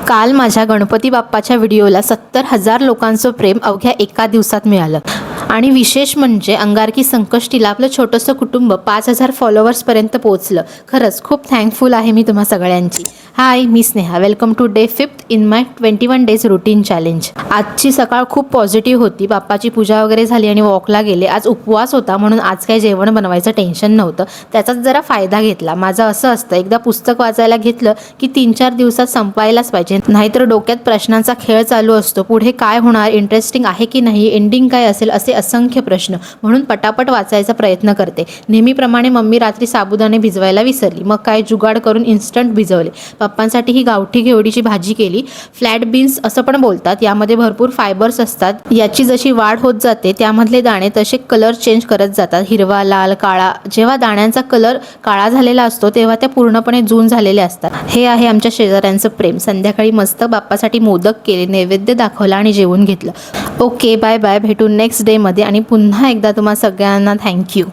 काल माझ्या गणपती बाप्पाच्या व्हिडिओला 70,000 लोकांचं प्रेम अवघ्या एका दिवसात मिळालं आणि विशेष म्हणजे अंगारकी संकष्टीला आपलं छोटंसं कुटुंब 5,000 फॉलोअर्सपर्यंत पोहोचलं. खरंच खूप थँकफुल आहे मी तुम्हा सगळ्यांची. हाय, मी Sneha. Welcome to day 5 in my 21 days routine challenge. आजची सकाळ खूप पॉझिटिव्ह होती. बाप्पाची पूजा वगैरे झाली आणि वॉकला गेले. आज उपवास होता म्हणून आज काही जेवण बनवायचं टेन्शन नव्हतं. त्याचाच जरा फायदा घेतला. माझं असं असतं, एकदा पुस्तक वाचायला घेतलं की 3-4 दिवसात संपवायलाच पाहिजे, नाहीतर डोक्यात प्रश्नांचा खेळ चालू असतो. पुढे काय होणार, इंटरेस्टिंग आहे की नाही, एंडिंग काय असेल, असे असंख्य प्रश्न. म्हणून पटापट वाचायचा प्रयत्न करते. नेहमीप्रमाणे मम्मी रात्री साबुदाणे भिजवायला विसरली. मग काय जुगाड करून इन्स्टंट भिजवले. पप्पांसाठी ही गावठी घेवडीची भाजी केली. फ्लॅट बीन्स असं पण बोलतात. यामध्ये भरपूर फायबर्स असतात. याची जशी वाढ होत जाते त्यामधले दाणे तसे कलर चेंज करत जातात, हिरवा, लाल, काळा. जेव्हा दाण्यांचा कलर काळा झालेला असतो तेव्हा त्या पूर्णपणे जून झालेले असतात. हे आहे आमच्या शेजाऱ्यांचं प्रेम. संध्याकाळी मस्त बाप्पासाठी मोदक केले, नैवेद्य दाखवला आणि जेवून घेतलं. Okay, bye bye. भेटू नेक्स्ट डे मध्ये आणि पुन्हा एकदा तुम्हा सगळ्यांना थँक्यू.